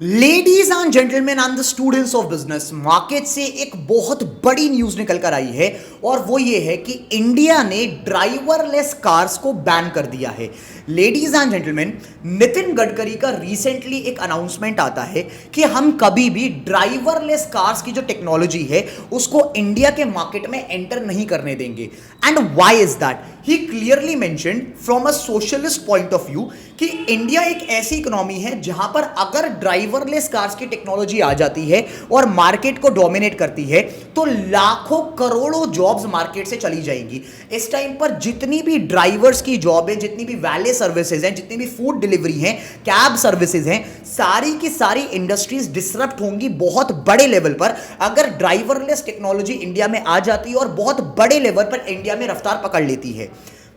Ladies and gentleman and the students of business, market से एक बहुत बड़ी न्यूज निकल कर आई है और वो ये है कि इंडिया ने ड्राइवरलेस कार्स को बैन कर दिया है। Ladies and gentleman, Nitin Gadkari का रिसेंटली एक अनाउंसमेंट आता है कि हम कभी भी ड्राइवरलेस कार्स की जो टेक्नोलॉजी है उसको इंडिया के मार्केट में एंटर नहीं करने देंगे। And why is that? He clearly mentioned from a socialist point of view कि इंडिया एक ऐसी इकोनॉमी है जहां पर अगर ड्राइवरलेस कार्स की टेक्नोलॉजी आ जाती है और मार्केट को डोमिनेट करती है तो लाखों करोड़ों जॉब्स मार्केट से चली जाएंगी। इस टाइम पर जितनी भी ड्राइवर्स की जॉब है, जितनी भी वैले सर्विसेज हैं, जितनी भी फूड डिलीवरी हैं, कैब सर्विसेज हैं, सारी की सारी इंडस्ट्रीज डिसरप्ट होंगी बहुत बड़े लेवल पर अगर ड्राइवरलेस टेक्नोलॉजी इंडिया में आ जाती है और बहुत बड़े लेवल पर इंडिया में रफ्तार पकड़ लेती है।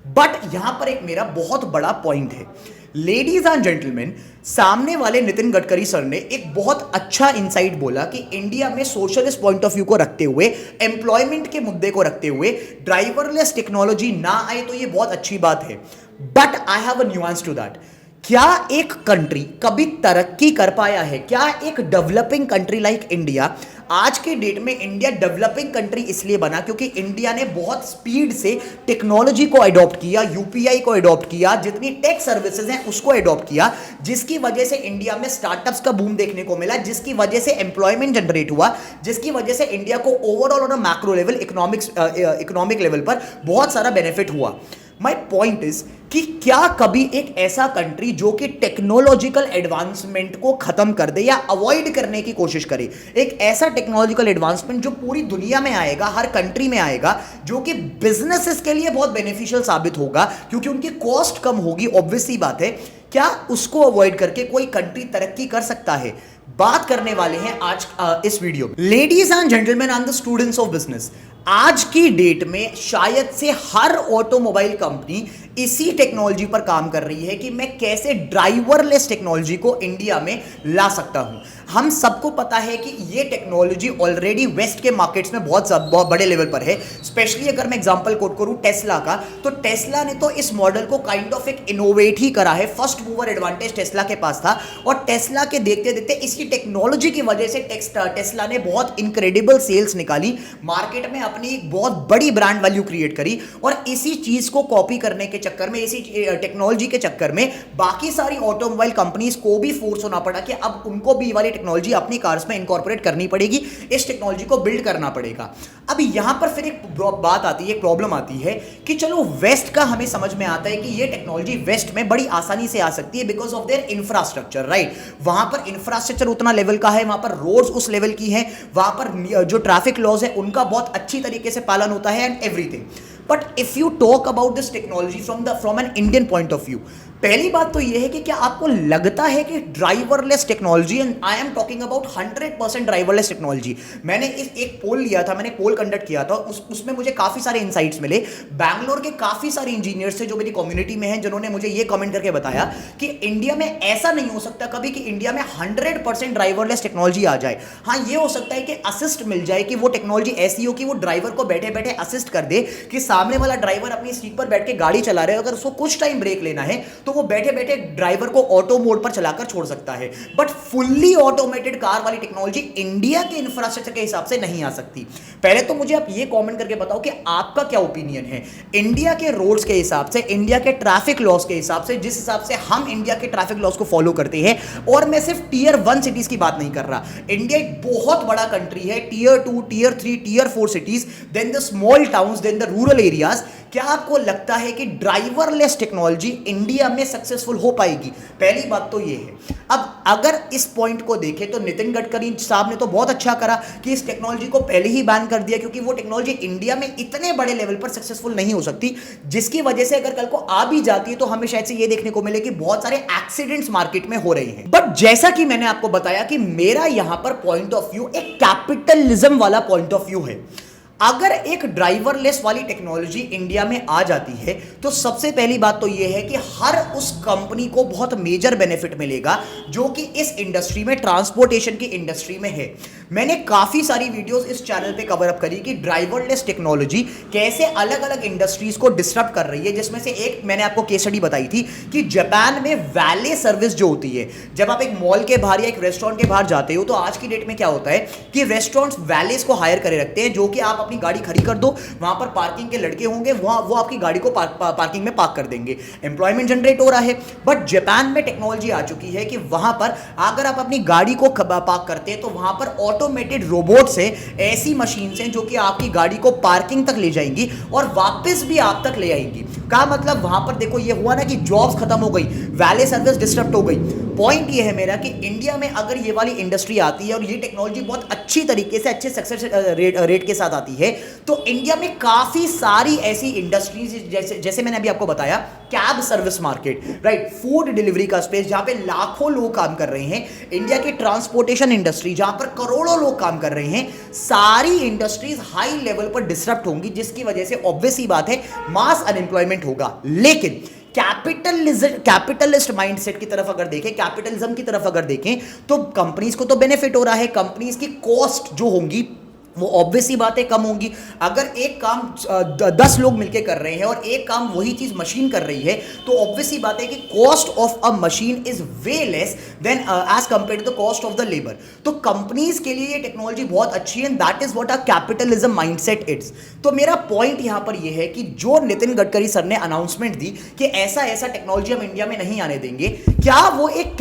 बट यहां पर एक मेरा बहुत बड़ा पॉइंट है। लेडीज एंड जेंटलमैन, सामने वाले नितिन गडकरी सर ने एक बहुत अच्छा इंसाइट बोला कि इंडिया में सोशलिस्ट पॉइंट ऑफ व्यू को रखते हुए, एम्प्लॉयमेंट के मुद्दे को रखते हुए ड्राइवरलेस टेक्नोलॉजी ना आए तो ये बहुत अच्छी बात है। But I have a nuance to that. क्या एक कंट्री कभी तरक्की कर पाया है? क्या एक डेवलपिंग कंट्री लाइक इंडिया, आज के डेट में इंडिया डेवलपिंग कंट्री इसलिए बना क्योंकि इंडिया ने बहुत स्पीड से टेक्नोलॉजी को अडॉप्ट किया, यूपीआई को अडॉप्ट किया, जितनी टेक सर्विसेज हैं उसको अडॉप्ट किया, जिसकी वजह से इंडिया में स्टार्टअप्स का बूम देखने को मिला, जिसकी वजह से एम्प्लॉयमेंट जनरेट हुआ, जिसकी वजह से इंडिया को overall on a macro level, economic level पर बहुत सारा बेनिफिट हुआ। माई पॉइंट इज कि क्या कभी एक ऐसा कंट्री जो कि टेक्नोलॉजिकल एडवांसमेंट को खत्म कर दे या अवॉइड करने की कोशिश करे, एक ऐसा टेक्नोलॉजिकल एडवांसमेंट जो पूरी दुनिया में आएगा, हर कंट्री में आएगा, जो कि बिजनेसेस के लिए बहुत बेनिफिशियल साबित होगा क्योंकि उनकी कॉस्ट कम होगी, ऑब्वियस सी बात है, क्या उसको अवॉइड करके कोई कंट्री तरक्की कर सकता है? बात करने वाले हैं आज इस वीडियो में। Ladies and gentleman and the students of business, आज की डेट में शायद से हर ऑटोमोबाइल कंपनी इसी टेक्नोलॉजी पर काम कर रही है कि मैं कैसे ड्राइवरलेस टेक्नोलॉजी को इंडिया में ला सकता हूं। हम सबको पता है कि ये टेक्नोलॉजी ऑलरेडी वेस्ट के मार्केट्स में बहुत बड़े लेवल पर है। स्पेशली अगर मैं एग्जांपल कोट करूं टेस्ला का, तो टेस्ला ने तो इस मॉडल को काइंड ऑफ एक इनोवेट ही करा है। फर्स्ट मूवर एडवांटेज टेस्ला के पास था और टेस्ला के देखते देखते इसकी टेक्नोलॉजी की वजह से टेस्ला ने बहुत इनक्रेडिबल सेल्स निकाली, मार्केट में अपनी एक बहुत बड़ी ब्रांड वैल्यू क्रिएट करी और इसी चीज को कॉपी करने के चक्कर में, इसी टेक्नोलॉजी के चक्कर में बाकी सारी ऑटोमोबाइल कंपनीज को भी फोर्स होना पड़ा कि अब उनको भी वाली टेक्नोलॉजी अपनी कार्स में इनकॉर्पोरेट करनी पड़ेगी, इस टेक्नोलॉजी को बिल्ड करना पड़ेगा। अब यहां पर फिर एक बात आती है, एक प्रॉब्लम आती है कि चलो वेस्ट का हमें समझ में आता है कि ये टेक्नोलॉजी वेस्ट में बड़ी आसानी से आ सकती है because of their infrastructure, right? वहां पर इंफ्रास्ट्रक्चर उतना लेवल का है, वहां पर रोड्स उस लेवल की है, वहां पर जो ट्रैफिक लॉज है उनका बहुत अच्छी तरीके से पालन होता है and everything. But if you talk about this technology from an Indian point of view, पहली बात तो यह है कि क्या आपको लगता है कि driverless technology, and I am talking about 100% driverless technology, मैंने एक पोल लिया था, मैंने पोल कंडक्ट किया था, उसमें मुझे काफी सारे इंसाइट्स मिले। बैंगलोर के काफी सारे इंजीनियर्स थे जो मेरी कम्युनिटी में हैं, जिन्होंने मुझे ये कमेंट करके बताया कि इंडिया में ऐसा नहीं हो सकता कभी कि इंडिया में 100% ड्राइवरलेस टेक्नोलॉजी आ जाए। हाँ, ये हो सकता है कि असिस्ट मिल जाए, कि वो टेक्नोलॉजी ऐसी हो कि वो ड्राइवर को बैठे बैठे असिस्ट कर दे, कि सामने वाला ड्राइवर अपनी सीट पर बैठ के गाड़ी चला रहे हो, अगर उसको कुछ टाइम ब्रेक लेना है तो वो बैठे बैठे ड्राइवर को ऑटो मोड पर चलाकर छोड़ सकता है। बट फुल्ली ऑटोमेटेड कार वाली टेक्नोलॉजी इंडिया के इंफ्रास्ट्रक्चर के हिसाब से नहीं आ सकती। पहले तो मुझे आप ये कमेंट करके बताओ कि आपका क्या ओपिनियन है इंडिया के रोड्स के हिसाब से, इंडिया के ट्रैफिक लॉस के हिसाब से, जिस हिसाब से हम इंडिया के ट्रैफिक लॉस को फॉलो करते हैं। और मैं सिर्फ टियर 1 सिटीज की बात नहीं कर रहा, इंडिया एक बहुत बड़ा कंट्री है, tier 2, tier 3, tier 4 cities, then the small towns, then the rural areas. क्या आपको लगता है कि ड्राइवरलेस टेक्नोलॉजी इंडिया में सक्सेसफुल हो पाएगी? पहली बात तो यह है। अब अगर इस पॉइंट को देखें तो नितिन गडकरी साहब ने तो बहुत अच्छा करा कि इस टेक्नोलॉजी को पहले ही बैन कर दिया, क्योंकि वो टेक्नोलॉजी इंडिया में इतने बड़े लेवल पर सक्सेसफुल नहीं हो सकती, जिसकी वजह से अगर कल को आ भी जाती है तो हमें शायद से ये देखने को मिले कि बहुत सारे एक्सीडेंट्स मार्केट में हो रहे हैं। बट जैसा कि मैंने आपको बताया कि मेरा यहां पर पॉइंट ऑफ व्यू एक कैपिटलिज्म वाला पॉइंट ऑफ व्यू है। अगर एक ड्राइवरलेस वाली टेक्नोलॉजी इंडिया में आ जाती है तो सबसे पहली बात तो यह है कि हर उस कंपनी को बहुत मेजर बेनिफिट मिलेगा जो कि इस इंडस्ट्री में, ट्रांसपोर्टेशन की इंडस्ट्री में है। मैंने काफी सारी वीडियोस इस चैनल पे कवर अप करी कि ड्राइवरलेस टेक्नोलॉजी कैसे अलग अलग इंडस्ट्रीज को डिस्टर्ब कर रही है, जिसमें से एक मैंने आपको केस स्टडी बताई थी कि जापान में वैले सर्विस जो होती है, जब आप एक मॉल के बाहर या एक रेस्टोरेंट के बाहर जाते हो तो आज की डेट में क्या होता है कि रेस्टोरेंट्स वैलेस को हायर करे रखते हैं, जो कि आप अपनी गाड़ी खड़ी कर दो, वहां पर पार्किंग के लड़के होंगे, वो आपकी गाड़ी को पार्किंग में पार्क कर देंगे, एम्प्लॉयमेंट जनरेट हो रहा है। बट जापान में टेक्नोलॉजी आ चुकी है कि वहां पर अगर आप अपनी गाड़ी को पार्क करते हैं तो वहां पर ऑटोमेटेड रोबोट से ऐसी मशीन से जो कि आपकी गाड़ी को पार्किंग तक ले जाएंगी और वापस भी आप तक ले आएंगी। का मतलब वहां पर देखो ये हुआ ना कि जॉब्स खत्म हो गई, वैले सर्विस डिस्टर्ब हो गई। पॉइंट ये है मेरा कि इंडिया में अगर ये वाली इंडस्ट्री आती है और ये टेक्नोलॉजी बहुत अच्छी तरीके से, अच्छे सक्सेस रेट के साथ आती है, तो इंडिया में काफी सारी ऐसी इंडस्ट्रीज जैसे मैंने अभी आपको बताया, cab service market, right, food delivery का स्पेस जहां पे लाखों लोग काम कर रहे हैं, इंडिया की ट्रांसपोर्टेशन इंडस्ट्री जहां पर करोड़ों लोग काम कर रहे हैं, सारी इंडस्ट्रीज हाई लेवल पर डिस्टर्ब होंगी, जिसकी वजह से ऑब्वियस ही बात है मास अनएम्प्लॉयमेंट होगा। लेकिन कैपिटलिस्ट माइंडसेट की तरफ अगर देखें, कैपिटलिज्म की तरफ अगर देखें, तो कंपनीज को तो बेनिफिट हो रहा है, कंपनीज की कॉस्ट जो होंगी वो ऑब्वियस ही बात है कम होंगी। अगर एक काम 10 लोग मिलकर कर रहे हैं और एक काम वही चीज मशीन कर रही है तो ऑब्वियस ही बात है कि cost of a machine is way less than as compare to the cost of the labour. तो कंपनीज के लिए ये टेक्नोलॉजी बहुत अच्छी है, that is what a capitalism mindset it's. तो मेरा पॉइंट यहां पर यह है कि जो नितिन गडकरी सर ने अनाउंसमेंट दी कि ऐसा ऐसा टेक्नोलॉजी हम इंडिया में नहीं आने देंगे, क्या वो एक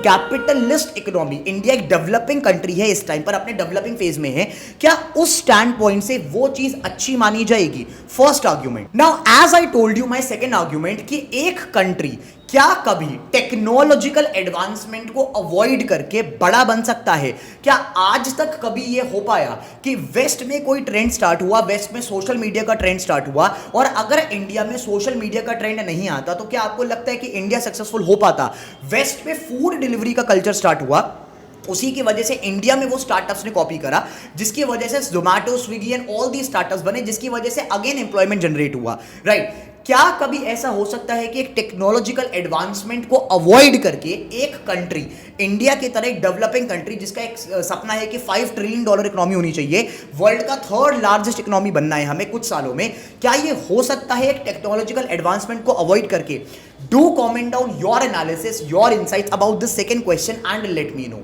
कैपिटलिस्ट इकोनॉमी, इंडिया एक डेवलपिंग कंट्री है इस टाइम पर, अपने डेवलपिंग फेज में है, क्या उस स्टैंड पॉइंट से वो चीज अच्छी मानी जाएगी? First argument. Now as I told you my second argument कि एक कंट्री क्या कभी टेक्नोलॉजिकल एडवांसमेंट को अवॉइड करके बड़ा बन सकता है? क्या आज तक कभी यह हो पाया कि वेस्ट में कोई ट्रेंड स्टार्ट हुआ, वेस्ट में सोशल मीडिया का ट्रेंड स्टार्ट हुआ, और अगर इंडिया में सोशल मीडिया का ट्रेंड नहीं आता तो क्या आपको लगता है कि इंडिया सक्सेसफुल हो पाता? वेस्ट में फूड डिलीवरी का कल्चर स्टार्ट हुआ, उसी की वजह से इंडिया में वो स्टार्टअप्स ने कॉपी करा, जिसकी वजह से Zomato, Swiggy and all the startups बने, जिसकी वजह से अगेन एम्प्लॉयमेंट जनरेट हुआ, राइट। क्या कभी ऐसा हो सकता है कि एक टेक्नोलॉजिकल एडवांसमेंट को अवॉइड करके एक कंट्री, इंडिया की तरह एक डेवलपिंग कंट्री जिसका एक सपना है कि $5 ट्रिलियन इकोनॉमी होनी चाहिए, वर्ल्ड का 3rd लार्जेस्ट इकोनॉमी बनना है हमें कुछ सालों में, क्या ये हो सकता है एक टेक्नोलॉजिकल एडवांसमेंट को अवॉइड करके? Do comment down your analysis, your insights about this second question and let me know.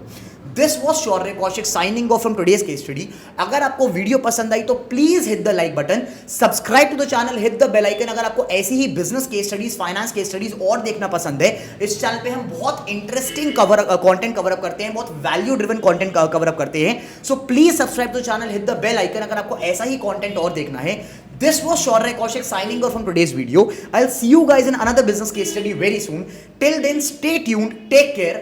This was Shaurya Kaushik signing off from today's case study. अगर आपको वीडियो पसंद आई तो please hit the like button, subscribe to the channel, hit the bell icon. अगर आपको ऐसी ही business case studies, finance case studies और देखना पसंद है, इस चैनल पे हम बहुत इंटरेस्टिंग कंटेंट कवर अप करते हैं, बहुत value driven content cover up करते हैं। So please subscribe to the channel, hit the bell icon अगर आपको ऐसा ही कंटेंट और देखना है। This was Shaurya Kaushik signing off from today's video. I'll see you guys in another business case study very soon. Till then, stay tuned, take care.